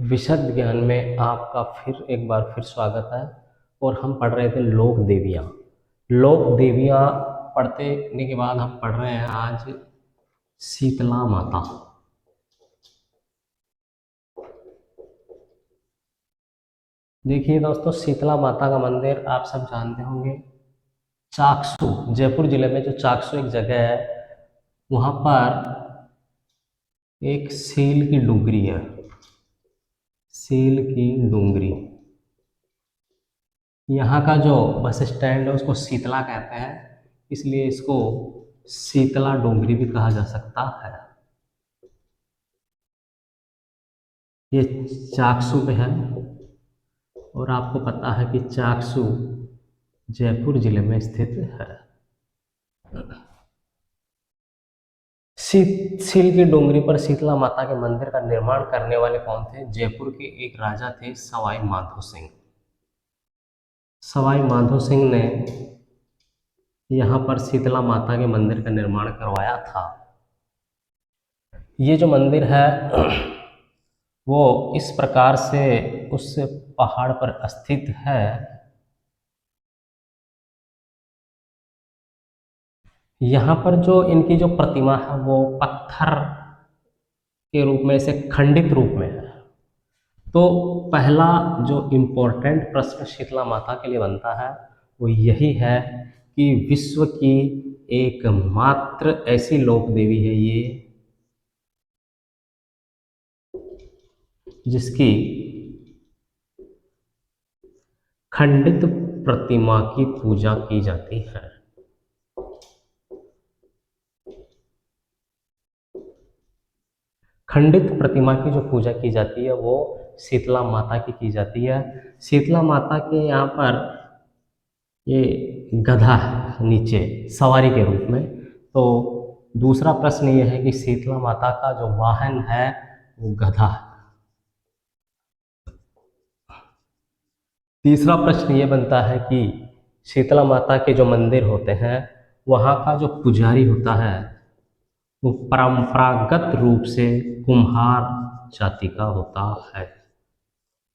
विशद ज्ञान में आपका फिर एक बार फिर स्वागत है। और हम पढ़ रहे थे लोक देवियाँ। लोक देवियाँ पढ़ने के बाद हम पढ़ रहे हैं आज शीतला माता। देखिए दोस्तों, शीतला माता का मंदिर आप सब जानते होंगे। चाकसू, जयपुर जिले में जो चाकसू एक जगह है, वहाँ पर एक सील की डूंगरी है। सील की डूंगरी, यहाँ का जो बस स्टैंड है उसको शीतला कहते हैं, इसलिए इसको शीतला डोंगरी भी कहा जा सकता है। ये चाकसू पे है और आपको पता है कि चाकसू जयपुर जिले में स्थित है। सील की डोंगरी पर शीतला माता के मंदिर का निर्माण करने वाले कौन थे? जयपुर के एक राजा थे, सवाई माधो सिंह। सवाई माधो सिंह ने यहाँ पर शीतला माता के मंदिर का निर्माण करवाया था। ये जो मंदिर है वो इस प्रकार से उस पहाड़ पर स्थित है। यहाँ पर जो इनकी जो प्रतिमा है वो पत्थर के रूप में, से खंडित रूप में है। तो पहला जो इम्पोर्टेंट प्रश्न शीतला माता के लिए बनता है वो यही है कि विश्व की एकमात्र ऐसी लोक देवी है ये जिसकी खंडित प्रतिमा की पूजा की जाती है। खंडित प्रतिमा की जो पूजा की जाती है वो शीतला माता की जाती है। शीतला माता के यहाँ पर ये गधा है नीचे सवारी के रूप में। तो दूसरा प्रश्न ये है कि शीतला माता का जो वाहन है वो गधा है। तीसरा प्रश्न ये बनता है कि शीतला माता के जो मंदिर होते हैं वहाँ का जो पुजारी होता है वो परंपरागत रूप से कुम्हार जाति का होता है।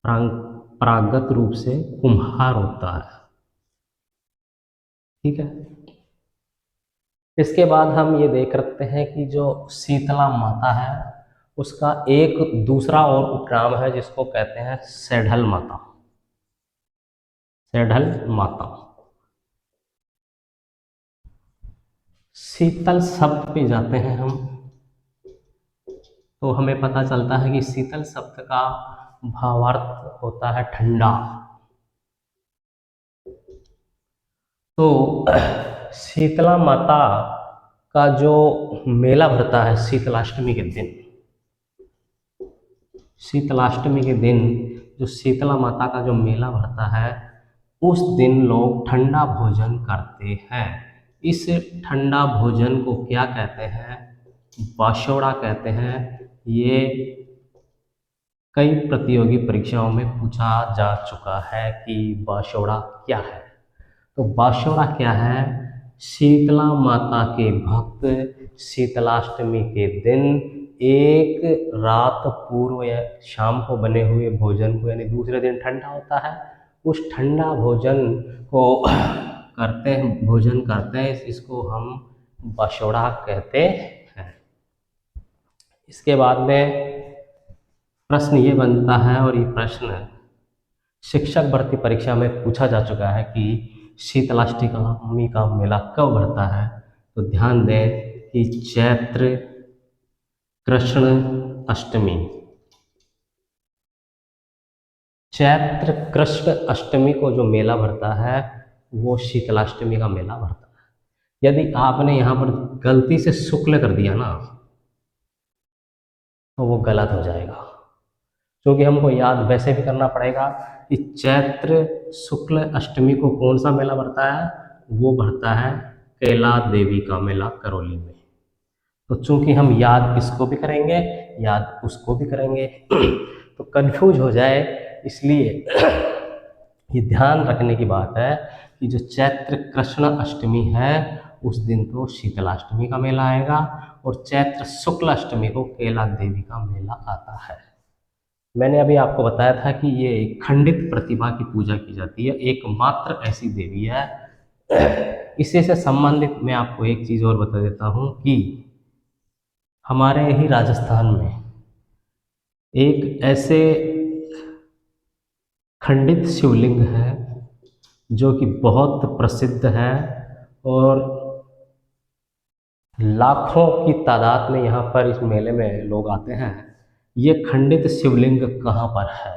परंपरागत रूप से कुम्हार होता है। ठीक है। इसके बाद हम ये देख रखते हैं कि जो शीतला माता है उसका एक दूसरा और उपनाम है जिसको कहते हैं सेढ़ल माता। सेढ़ल माता। शीतल शब्द पे जाते हैं हम तो हमें पता चलता है कि शीतल शब्द का भावार्थ होता है ठंडा। तो शीतला माता का जो मेला भरता है शीतलाष्टमी के दिन, शीतलाष्टमी के दिन जो शीतला माता का जो मेला भरता है उस दिन लोग ठंडा भोजन करते हैं। इस ठंडा भोजन को क्या कहते हैं? बाशोड़ा कहते हैं। ये कई प्रतियोगी परीक्षाओं में पूछा जा चुका है कि बाशोड़ा क्या है। तो बाशोड़ा क्या है? शीतला माता के भक्त शीतलाष्टमी के दिन एक रात पूर्व या शाम को बने हुए भोजन को, यानी दूसरे दिन ठंडा होता है, उस ठंडा भोजन को भोजन करते हैं, इसको हम बाशोड़ा कहते हैं। इसके बाद में प्रश्न ये बनता है, और ये प्रश्न शिक्षक भर्ती परीक्षा में पूछा जा चुका है कि शीतलाष्टमी का मेला कब भरता है? तो ध्यान दें कि चैत्र कृष्ण अष्टमी, चैत्र कृष्ण अष्टमी को जो मेला भरता है वो शीतलाष्टमी का मेला भरता है। यदि आपने यहाँ पर गलती से शुक्ल कर दिया ना तो वो गलत हो जाएगा, क्योंकि हमको याद वैसे भी करना पड़ेगा कि चैत्र शुक्ल अष्टमी को कौन सा मेला भरता है? वो भरता है कैला देवी का मेला करौली में। तो चूंकि हम याद इसको भी करेंगे, याद उसको भी करेंगे तो कंफ्यूज हो जाए, इसलिए ये ध्यान रखने की बात है कि जो चैत्र कृष्ण अष्टमी है उस दिन तो शीतलाष्टमी का मेला आएगा और चैत्र शुक्ल अष्टमी को कैला देवी का मेला आता है। मैंने अभी आपको बताया था कि ये खंडित प्रतिभा की पूजा की जाती है, एकमात्र ऐसी देवी है। इसी से संबंधित मैं आपको एक चीज़ और बता देता हूँ कि हमारे ही राजस्थान में एक ऐसे खंडित शिवलिंग है जो कि बहुत प्रसिद्ध है और लाखों की तादाद में यहाँ पर इस मेले में लोग आते हैं। ये खंडित शिवलिंग कहाँ पर है?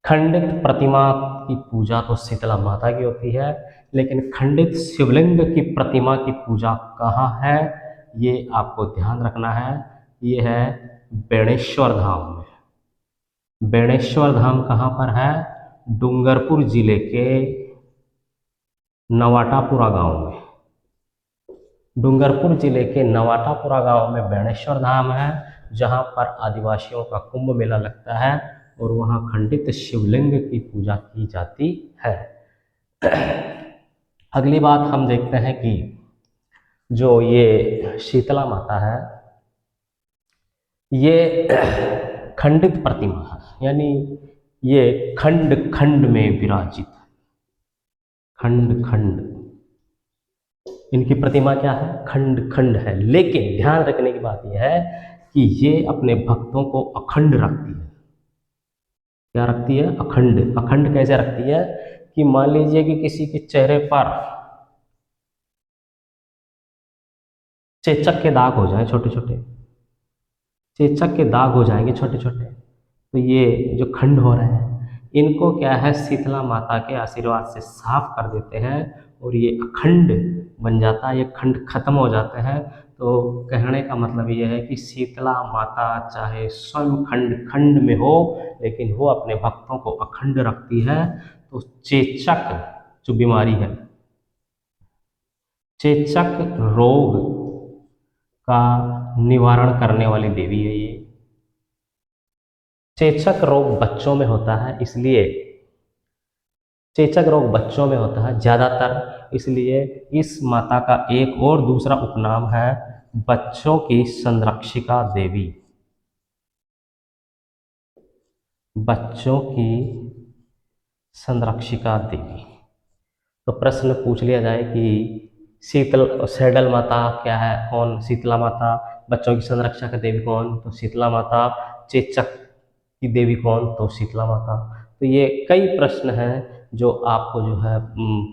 खंडित प्रतिमा की पूजा तो शीतला माता की होती है, लेकिन खंडित शिवलिंग की प्रतिमा की पूजा कहाँ है, ये आपको ध्यान रखना है। ये है बेणेश्वर धाम में। बेणेश्वर धाम कहाँ पर है? डूंगरपुर जिले के नवाटापुरा गांव में। डूंगरपुर जिले के नवाटापुरा गांव में बेणेश्वर धाम है, जहां पर आदिवासियों का कुंभ मेला लगता है और वहां खंडित शिवलिंग की पूजा की जाती है। अगली बात हम देखते हैं कि जो ये शीतला माता है, ये खंडित प्रतिमा है, यानी ये खंड खंड में विराजित है। खंड खंड इनकी प्रतिमा क्या है? खंड खंड है। लेकिन ध्यान रखने की बात यह है कि ये अपने भक्तों को अखंड रखती है। क्या रखती है? अखंड। अखंड कैसे रखती है कि मान लीजिए कि किसी के चेहरे पर चेचक के दाग हो जाए, छोटे छोटे चेचक के दाग हो जाएंगे छोटे छोटे, तो ये जो खंड हो रहे हैं, इनको क्या है, शीतला माता के आशीर्वाद से साफ कर देते हैं और ये अखंड बन जाता है, ये खंड खत्म हो जाते हैं। तो कहने का मतलब ये है कि शीतला माता चाहे स्वयं खंड खंड में हो, लेकिन वो अपने भक्तों को अखंड रखती है। तो चेचक जो बीमारी है, चेचक रोग का निवारण करने वाली देवी है ये। चेचक रोग बच्चों में होता है, इसलिए चेचक रोग बच्चों में होता है ज़्यादातर, इसलिए इस माता का एक और दूसरा उपनाम है बच्चों की संरक्षिका देवी। बच्चों की संरक्षिका देवी। तो प्रश्न पूछ लिया जाए कि शीतल सैडल माता क्या है, कौन? शीतला माता। बच्चों की संरक्षा का देवी कौन? तो शीतला माता। चेचक की देवी कौन? तो शीतला माता। तो ये कई प्रश्न हैं जो आपको जो है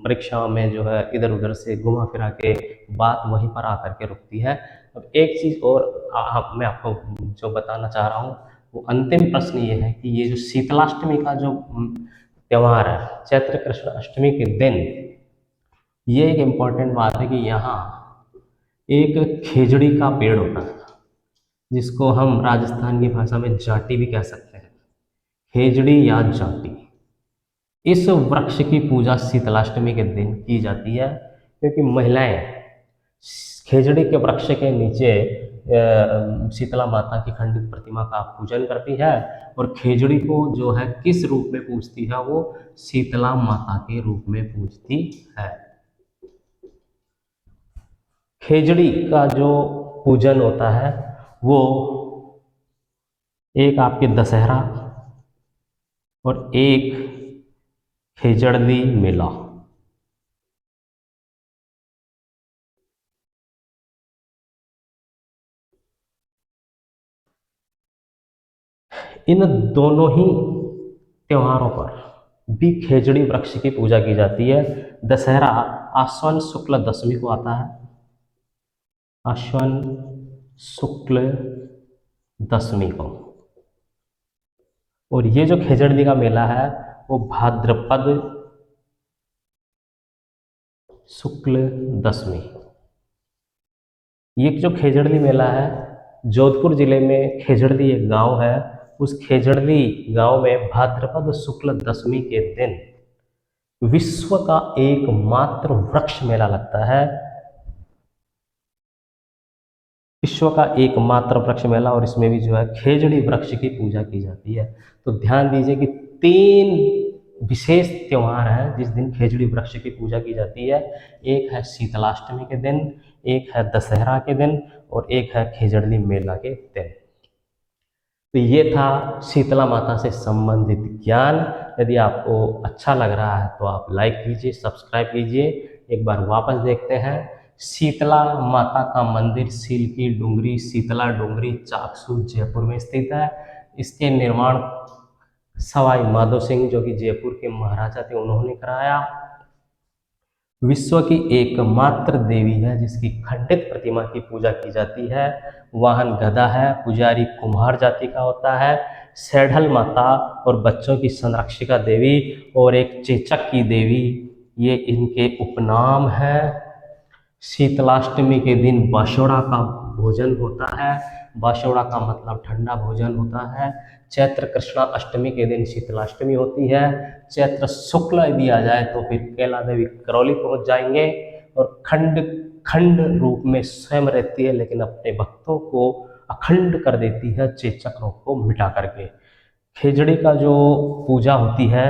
परीक्षाओं में जो है इधर उधर से घुमा फिरा के बात वहीं पर आकर के रुकती है। अब एक चीज़ और मैं आपको जो बताना चाह रहा हूँ, वो अंतिम प्रश्न ये है कि ये जो शीतलाष्टमी का जो त्यौहार है, चैत्र कृष्ण अष्टमी के दिन, ये एक इम्पॉर्टेंट बात है कि यहाँ एक खेजड़ी का पेड़ होता है, जिसको हम राजस्थान की भाषा में जाटी भी कह सकते हैं। खेजड़ी या जाटी, इस वृक्ष की पूजा शीतलाष्टमी के दिन की जाती है, क्योंकि महिलाएं खेजड़ी के वृक्ष के नीचे शीतला माता की खंडित प्रतिमा का पूजन करती है और खेजड़ी को जो है किस रूप में पूजती है? वो शीतला माता के रूप में पूजती है। खेजड़ी का जो पूजन होता है वो एक आपके दशहरा और एक खेजड़ली मेला, इन दोनों ही त्योहारों पर भी खेजड़ी वृक्ष की पूजा की जाती है। दशहरा आश्वन शुक्ल दशमी को आता है, आश्वन शुक्ल दशमी को। और ये जो खेजड़ली का मेला है वो भाद्रपद शुक्ल दशमी। ये जो खेजड़ली मेला है, जोधपुर जिले में खेजड़ली एक गांव है, उस खेजड़ली गांव में भाद्रपद शुक्ल दशमी के दिन विश्व का एकमात्र वृक्ष मेला लगता है। विश्व का एकमात्र वृक्ष मेला, और इसमें भी जो है खेजड़ी वृक्ष की पूजा की जाती है। तो ध्यान दीजिए कि 3 विशेष त्यौहार हैं जिस दिन खेजड़ी वृक्ष की पूजा की जाती है। एक है शीतलाष्टमी के दिन, एक है दशहरा के दिन और एक है खेजड़ली मेला के दिन। तो ये था शीतला माता से संबंधित ज्ञान। यदि आपको अच्छा लग रहा है तो आप लाइक कीजिए, सब्सक्राइब कीजिए। एक बार वापस देखते हैं। शीतला माता का मंदिर सील डूंगरी, शीतला डूंगरी, चाकसू, जयपुर में स्थित है। इसके निर्माण सवाई माधो सिंह, जो कि जयपुर के महाराजा थे, उन्होंने कराया। विश्व की एकमात्र देवी है जिसकी खंडित प्रतिमा की पूजा की जाती है। वाहन गदा है। पुजारी कुम्हार जाति का होता है। सैढ़ल माता और बच्चों की संरक्षिका देवी और एक चेचक की देवी, ये इनके उपनाम है। शीतलाष्टमी के दिन बाशोड़ा का भोजन होता है। बाशोड़ा का मतलब ठंडा भोजन होता है। चैत्र कृष्णा अष्टमी के दिन शीतलाष्टमी होती है। चैत्र शुक्ल यदि आ जाए तो फिर कैला देवी करौली पहुंच जाएंगे और खंड खंड रूप में स्वयं रहती है, लेकिन अपने भक्तों को अखंड कर देती है चेचक रोग को मिटा करके। खिचड़ी का जो पूजा होती है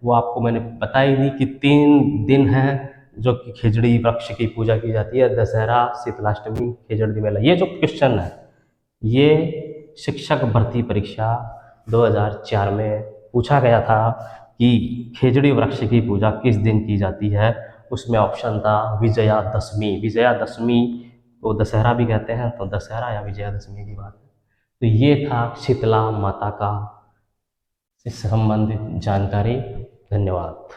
वो आपको मैंने बता ही दी कि 3 दिन है जो कि खिचड़ी वृक्ष की पूजा की जाती है। दशहरा, शीतलाष्टमी, खिचड़ी मेला। ये जो क्वेश्चन है ये शिक्षक भर्ती परीक्षा 2004 में पूछा गया था कि खिचड़ी वृक्ष की पूजा किस दिन की जाती है। उसमें ऑप्शन था विजयादशमी। विजयादशमी को दशहरा भी कहते हैं, तो दशहरा या विजयादशमी की बात है। तो ये था शीतला माता का से संबंधित जानकारी। धन्यवाद।